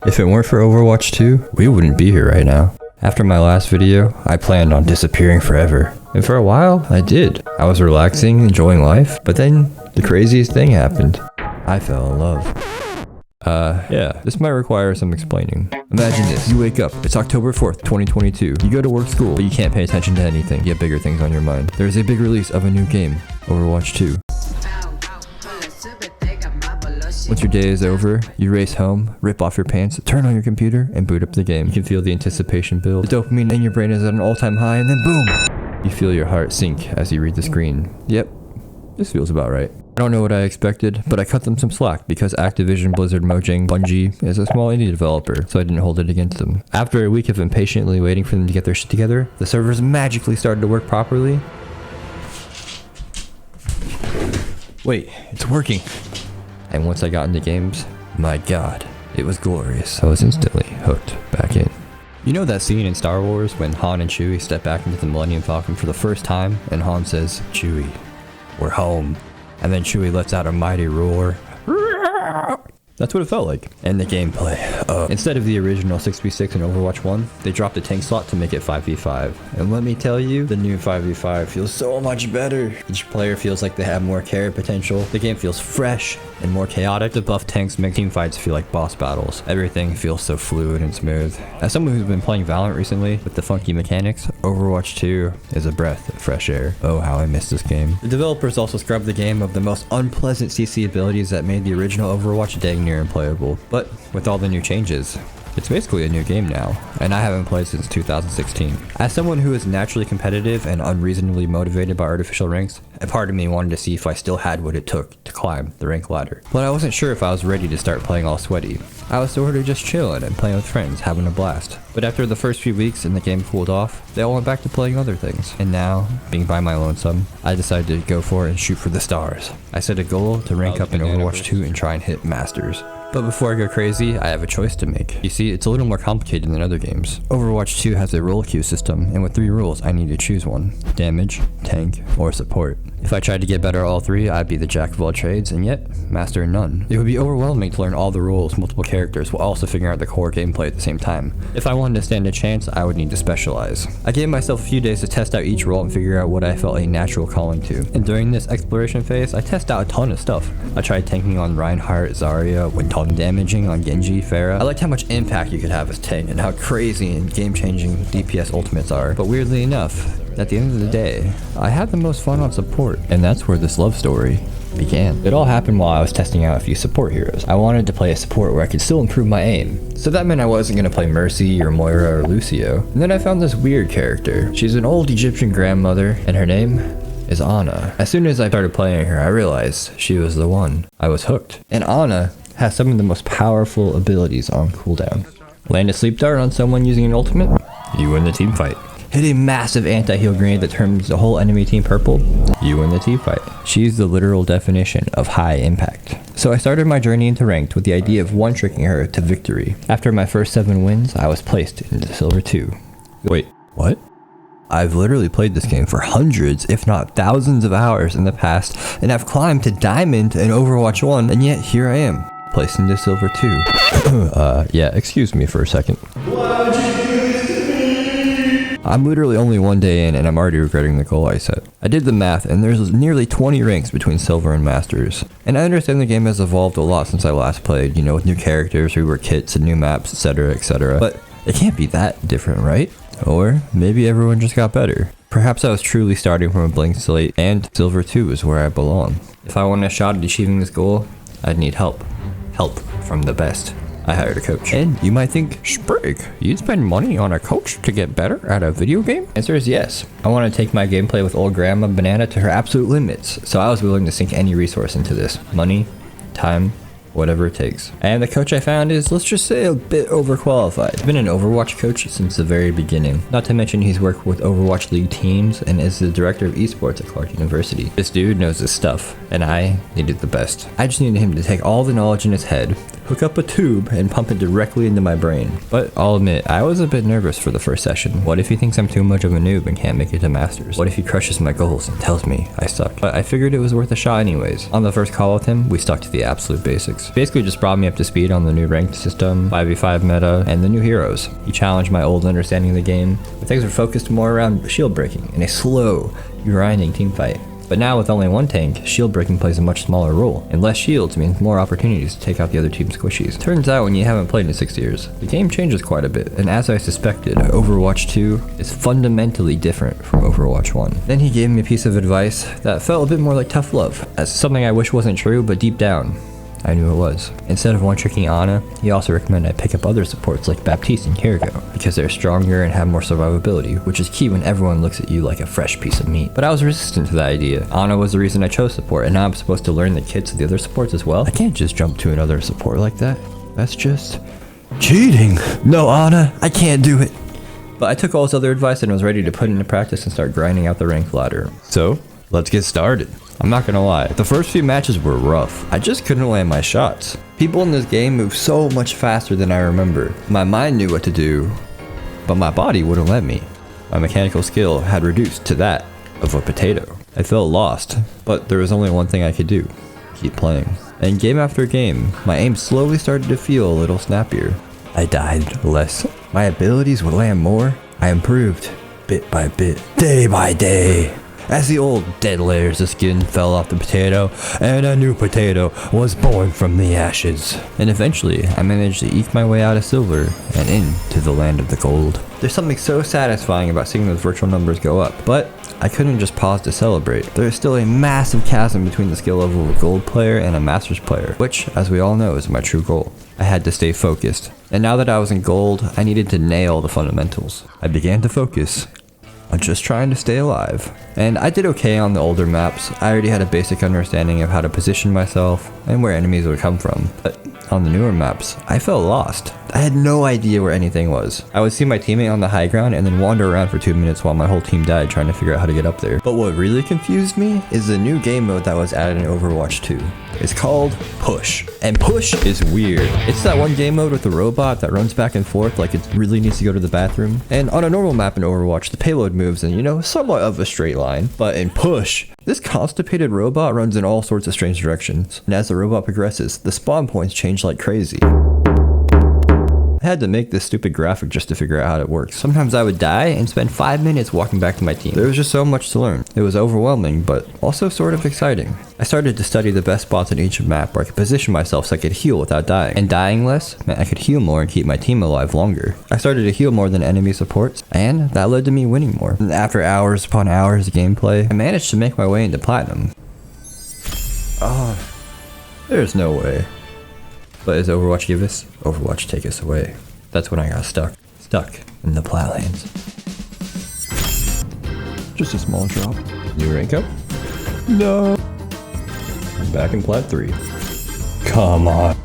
If it weren't for Overwatch 2, we wouldn't be here right now. After my last video, I planned on disappearing forever. And for a while, I did. I was relaxing, enjoying life, but then the craziest thing happened. I fell in love. Yeah, this might require some explaining. Imagine this, you wake up, it's October 4th, 2022. You go to work, school, but you can't pay attention to anything. You have bigger things on your mind. There's a big release of a new game, Overwatch 2. Once your day is over, you race home, rip off your pants, turn on your computer, and boot up the game. You can feel the anticipation build. The dopamine in your brain is at an all-time high, and then boom! You feel your heart sink as you read the screen. Yep, this feels about right. I don't know what I expected, but I cut them some slack because Activision, Blizzard, Mojang, Bungie is a small indie developer, so I didn't hold it against them. After a week of impatiently waiting for them to get their shit together, the servers magically started to work properly. Wait, it's working! And once I got into games, my god, it was glorious. I was instantly hooked back in. You know that scene in Star Wars when Han and Chewie step back into the Millennium Falcon for the first time, and Han says, "Chewie, we're home." And then Chewie lets out a mighty roar. That's what it felt like. And the gameplay. Instead of the original 6v6 in Overwatch 1, they dropped a tank slot to make it 5v5. And let me tell you, the new 5v5 feels so much better. Each player feels like they have more carry potential. The game feels fresh and more chaotic. The buff tanks make team fights feel like boss battles. Everything feels so fluid and smooth. As someone who's been playing Valorant recently with the funky mechanics, Overwatch 2 is a breath of fresh air. Oh, how I miss this game. The developers also scrubbed the game of the most unpleasant CC abilities that made the original Overwatch dang near unplayable. But with all the new changes, it's basically a new game now, and I haven't played since 2016. As someone who is naturally competitive and unreasonably motivated by artificial ranks, a part of me wanted to see if I still had what it took to climb the rank ladder. But I wasn't sure if I was ready to start playing all sweaty. I was sort of just chilling and playing with friends, having a blast. But after the first few weeks and the game cooled off, they all went back to playing other things. And now, being by my lonesome, I decided to go for it and shoot for the stars. I set a goal to rank up in Overwatch 2 and try and hit Masters. But before I go crazy, I have a choice to make. You see, it's a little more complicated than other games. Overwatch 2 has a role queue system, and with 3 roles, I need to choose one. Damage, tank, or support. If I tried to get better at all 3, I'd be the jack of all trades, and yet, master in none. It would be overwhelming to learn all the roles, multiple characters, while also figuring out the core gameplay at the same time. If I wanted to stand a chance, I would need to specialize. I gave myself a few days to test out each role and figure out what I felt a natural calling to. And during this exploration phase, I tested out a ton of stuff. I tried tanking on Reinhardt, Zarya, went ton damaging on Genji, Pharah. I liked how much impact you could have as tank and how crazy and game-changing DPS ultimates are. But weirdly enough, at the end of the day, I had the most fun on support, and that's where this love story began. It all happened while I was testing out a few support heroes. I wanted to play a support where I could still improve my aim, so that meant I wasn't going to play Mercy or Moira or Lucio. And then I found this weird character. She's an old Egyptian grandmother, and her name is Ana. As soon as I started playing her, I realized she was the one. I was hooked. And Ana has some of the most powerful abilities on cooldown. Land a sleep dart on someone using an ultimate, you win the team fight. Hit a massive anti-heal grenade that turns the whole enemy team purple, you win the team fight. She's the literal definition of high impact. So I started my journey into ranked with the idea of one-tricking her to victory. After my first 7 wins, I was placed into Silver 2. Wait, what? I've literally played this game for hundreds, if not thousands of hours in the past, and I've climbed to Diamond in Overwatch 1, and yet here I am, placed into Silver 2. Yeah, excuse me for a second. Why'd you do this to me? I'm literally only 1 day in and I'm already regretting the goal I set. I did the math and there's nearly 20 ranks between Silver and Masters. And I understand the game has evolved a lot since I last played, you know, with new characters, reworked kits, and new maps, etc, etc. But it can't be that different, right? Or maybe everyone just got better. Perhaps I was truly starting from a blank slate, and Silver 2 is where I belong. If I want a shot at achieving this goal, I'd need help. Help from the best. I hired a coach. And you might think, Sprig, you'd spend money on a coach to get better at a video game? Answer is yes. I want to take my gameplay with old grandma Banana to her absolute limits, so I was willing to sink any resource into this. Money, time, whatever it takes. And the coach I found is, let's just say, a bit overqualified. He's been an Overwatch coach since the very beginning. Not to mention he's worked with Overwatch League teams and is the director of esports at Clark University. This dude knows his stuff, and I needed the best. I just needed him to take all the knowledge in his head, hook up a tube and pump it directly into my brain. But I'll admit, I was a bit nervous for the first session. What if he thinks I'm too much of a noob and can't make it to Masters? What if he crushes my goals and tells me I suck? But I figured it was worth a shot anyways. On the first call with him, we stuck to the absolute basics. Basically just brought me up to speed on the new ranked system, 5v5 meta, and the new heroes. He challenged my old understanding of the game, but things were focused more around shield breaking in a slow, grinding team fight. But now with only one tank, shield breaking plays a much smaller role, and less shields means more opportunities to take out the other team's squishies. Turns out when you haven't played in 6 years, the game changes quite a bit, and as I suspected, Overwatch 2 is fundamentally different from Overwatch 1. Then he gave me a piece of advice that felt a bit more like tough love, as something I wish wasn't true, but deep down, I knew it was. Instead of one-tricking Ana, he also recommended I pick up other supports like Baptiste and Kiriko, because they're stronger and have more survivability, which is key when everyone looks at you like a fresh piece of meat. But I was resistant to that idea. Ana was the reason I chose support, and now I'm supposed to learn the kits of the other supports as well? I can't just jump to another support like that. That's just cheating. No, Ana, I can't do it. But I took all his other advice and was ready to put it into practice and start grinding out the rank ladder. So, let's get started. I'm not gonna lie, the first few matches were rough. I just couldn't land my shots. People in this game move so much faster than I remember. My mind knew what to do, but my body wouldn't let me. My mechanical skill had reduced to that of a potato. I felt lost, but there was only one thing I could do: keep playing. And game after game, my aim slowly started to feel a little snappier. I died less. My abilities would land more. I improved, bit by bit, day by day. As the old dead layers of skin fell off the potato, and a new potato was born from the ashes. And eventually, I managed to eke my way out of silver and into the land of the gold. There's something so satisfying about seeing those virtual numbers go up, but I couldn't just pause to celebrate. There is still a massive chasm between the skill level of a gold player and a masters player, which, as we all know, is my true goal. I had to stay focused. And now that I was in gold, I needed to nail the fundamentals. I began to focus on just trying to stay alive. And I did okay on the older maps. I already had a basic understanding of how to position myself and where enemies would come from. But on the newer maps, I felt lost. I had no idea where anything was. I would see my teammate on the high ground and then wander around for 2 minutes while my whole team died trying to figure out how to get up there. But what really confused me is the new game mode that was added in Overwatch 2. It's called Push. And Push is weird. It's that one game mode with the robot that runs back and forth like it really needs to go to the bathroom. And on a normal map in Overwatch, the payload moves in, somewhat of a straight line. But in Push, this constipated robot runs in all sorts of strange directions. And as the robot progresses, the spawn points change like crazy. I had to make this stupid graphic just to figure out how it works. Sometimes I would die and spend 5 minutes walking back to my team. There was just so much to learn. It was overwhelming, but also sort of exciting. I started to study the best spots in each map where I could position myself so I could heal without dying. And dying less meant I could heal more and keep my team alive longer. I started to heal more than enemy supports, and that led to me winning more. And after hours upon hours of gameplay, I managed to make my way into platinum. There's no way. But as Overwatch give us, Overwatch take us away. That's when I got stuck in the Plat lands. Just a small drop. New rank up? No. I'm back in Plat 3. Come on.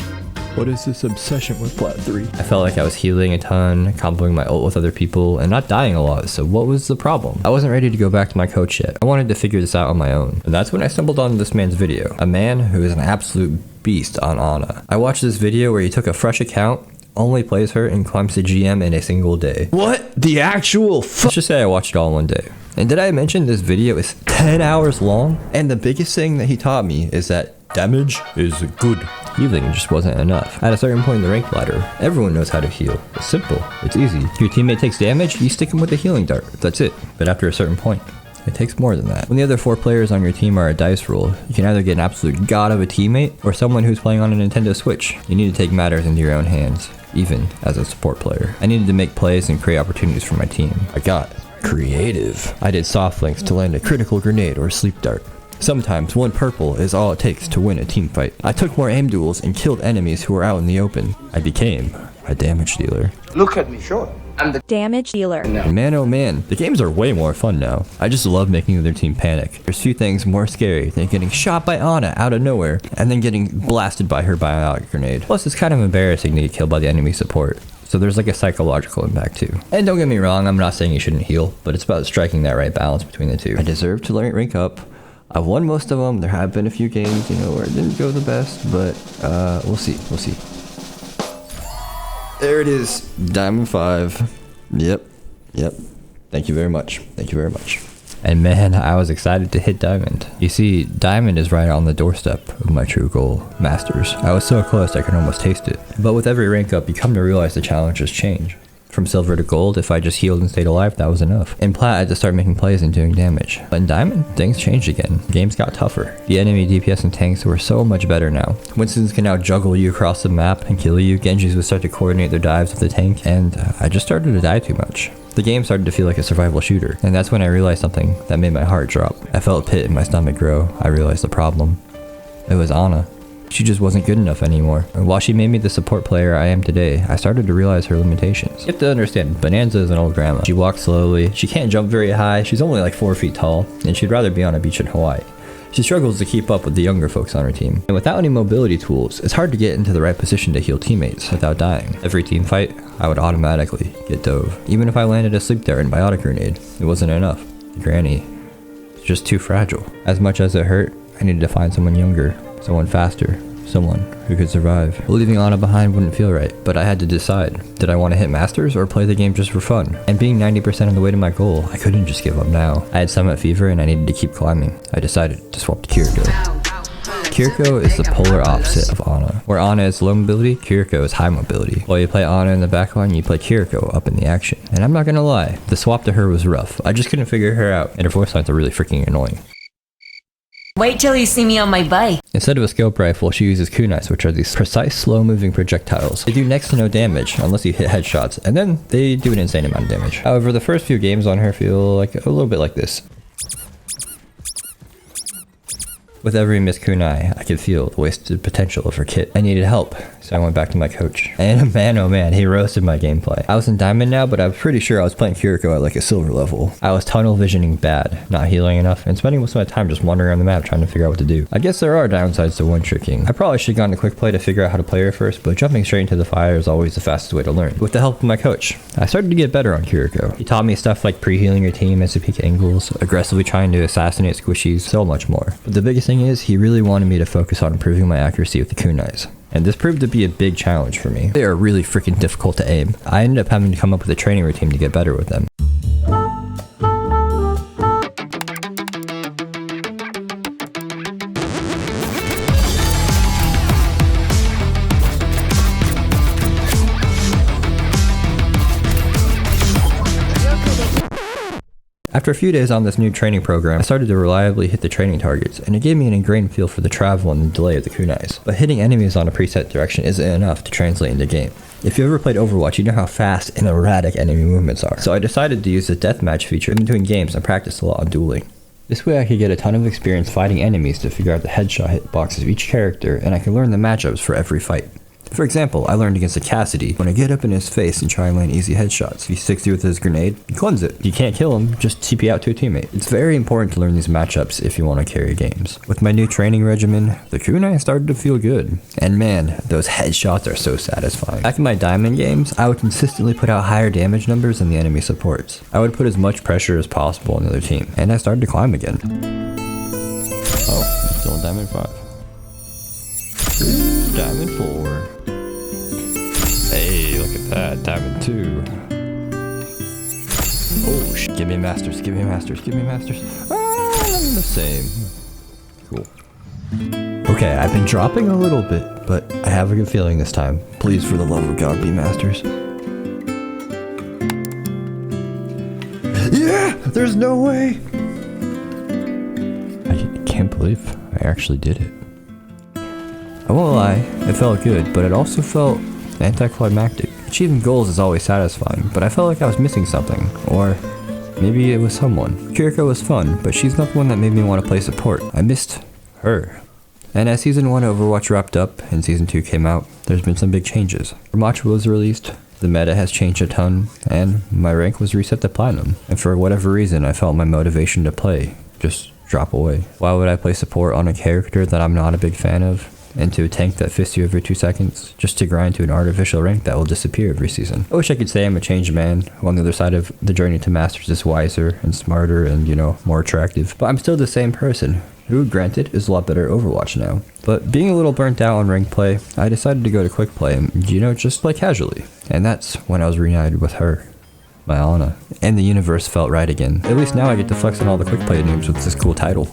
What is this obsession with Plat 3? I felt like I was healing a ton, comboing my ult with other people, and not dying a lot, so what was the problem? I wasn't ready to go back to my coach yet. I wanted to figure this out on my own. And that's when I stumbled on this man's video. A man who is an absolute beast on Ana. I watched this video where he took a fresh account, only plays her, and climbs the GM in a single day. What the actual Let's just say I watched it all in one day. And did I mention this video is 10 hours long? And the biggest thing that he taught me is that damage is good. Healing just wasn't enough. At a certain point in the rank ladder, everyone knows how to heal. It's simple. It's easy. If your teammate takes damage, you stick him with a healing dart. That's it. But after a certain point, it takes more than that. When the other 4 players on your team are a dice roll, you can either get an absolute god of a teammate or someone who's playing on a Nintendo Switch. You need to take matters into your own hands, even as a support player. I needed to make plays and create opportunities for my team. I got creative. I did soft links to land a critical grenade or sleep dart. Sometimes 1 purple is all it takes to win a team fight. I took more aim duels and killed enemies who were out in the open. I became a damage dealer. Look at me, sure. I'm the damage dealer. And man oh man, the games are way more fun now. I just love making the other team panic. There's few things more scary than getting shot by Ana out of nowhere and then getting blasted by her biotic grenade. Plus it's kind of embarrassing to get killed by the enemy support. So there's like a psychological impact too. And don't get me wrong, I'm not saying you shouldn't heal, but it's about striking that right balance between the two. I deserve to rank up. I've won most of them. There have been a few games, where it didn't go the best, but we'll see. There it is. Diamond 5. Yep. Thank you very much. And man, I was excited to hit Diamond. You see, Diamond is right on the doorstep of my true goal, Masters. I was so close I could almost taste it. But with every rank up, you come to realize the challenges change. From silver to gold, if I just healed and stayed alive, that was enough. In Plat, I had to start making plays and doing damage. But in Diamond, things changed again. Games got tougher. The enemy DPS and tanks were so much better now. Winston's can now juggle you across the map and kill you. Genjis would start to coordinate their dives with the tank, and I just started to die too much. The game started to feel like a survival shooter, and that's when I realized something that made my heart drop. I felt a pit in my stomach grow. I realized the problem. It was Ana. She just wasn't good enough anymore. And while she made me the support player I am today, I started to realize her limitations. You have to understand, Bonanza is an old grandma. She walks slowly, she can't jump very high, she's only like 4 feet tall, and she'd rather be on a beach in Hawaii. She struggles to keep up with the younger folks on her team. And without any mobility tools, it's hard to get into the right position to heal teammates without dying. Every team fight, I would automatically get dove. Even if I landed a sleep dart and biotic grenade, it wasn't enough. Granny, it's just too fragile. As much as it hurt, I needed to find someone younger, someone faster, someone who could survive. Leaving Ana behind wouldn't feel right, but I had to decide. Did I want to hit Masters or play the game just for fun? And being 90% of the way to my goal, I couldn't just give up now. I had Summit Fever and I needed to keep climbing. I decided to swap to Kiriko. Kiriko is the polar opposite of Ana. Where Ana is low mobility, Kiriko is high mobility. While you play Ana in the backline, you play Kiriko up in the action. And I'm not gonna lie, the swap to her was rough. I just couldn't figure her out, and her voice lines are really freaking annoying. Wait till you see me on my bike. Instead of a scope rifle, she uses kunais, which are these precise, slow-moving projectiles. They do next to no damage, unless you hit headshots, and then they do an insane amount of damage. However, the first few games on her feel like a little bit like this. With every missed kunai, I could feel the wasted potential of her kit. I needed help, so I went back to my coach. And man, oh man, he roasted my gameplay. I was in Diamond now, but I was pretty sure I was playing Kiriko at like a silver level. I was tunnel visioning bad, not healing enough, and spending most of my time just wandering around the map trying to figure out what to do. I guess there are downsides to one-tricking. I probably should have gone to quick play to figure out how to play her first, but jumping straight into the fire is always the fastest way to learn. With the help of my coach, I started to get better on Kiriko. He taught me stuff like pre-healing your team as to peak angles, aggressively trying to assassinate squishies, so much more. But the biggest thing is, he really wanted me to focus on improving my accuracy with the kunais. And this proved to be a big challenge for me. They are really freaking difficult to aim. I ended up having to come up with a training routine to get better with them. After a few days on this new training program, I started to reliably hit the training targets, and it gave me an ingrained feel for the travel and the delay of the kunais. But hitting enemies on a preset direction isn't enough to translate into game. If you ever played Overwatch, you know how fast and erratic enemy movements are. So I decided to use the deathmatch feature in between games and practice a lot on dueling. This way I could get a ton of experience fighting enemies to figure out the headshot hitboxes of each character, and I could learn the matchups for every fight. For example, I learned against a Cassidy, when I get up in his face and try and land easy headshots. If he sticks you with his grenade, you cleanse it. You can't kill him, just TP out to a teammate. It's very important to learn these matchups if you want to carry games. With my new training regimen, the kunai started to feel good. And man, those headshots are so satisfying. Back in my Diamond games, I would consistently put out higher damage numbers than the enemy supports. I would put as much pressure as possible on the other team, and I started to climb again. Oh, still Diamond 5. Diamond 4. Hey, look at that, Diamond 2. Oh, give me Masters, give me Masters, give me Masters. Ah, I'm the same. Cool. Okay, I've been dropping a little bit, but I have a good feeling this time. Please, for the love of God, be Masters. Yeah, there's no way. I can't believe I actually did it. I won't lie, it felt good, but it also felt anticlimactic. Achieving goals is always satisfying, but I felt like I was missing something, or maybe it was someone. Kiriko was fun, but she's not the one that made me want to play support. I missed her. And as Season 1 Overwatch wrapped up and Season 2 came out, there's been some big changes. Overwatch was released, the meta has changed a ton, and my rank was reset to Platinum. And for whatever reason, I felt my motivation to play just drop away. Why would I play support on a character that I'm not a big fan of? Into a tank that fists you every 2 seconds, just to grind to an artificial rank that will disappear every season. I wish I could say I'm a changed man, who on the other side of the journey to Masters is wiser and smarter and, more attractive. But I'm still the same person, who granted is a lot better at Overwatch now. But being a little burnt out on ranked play, I decided to go to quick play and, just play casually. And that's when I was reunited with her, my Anna. And the universe felt right again. At least now I get to flex on all the quick play noobs with this cool title.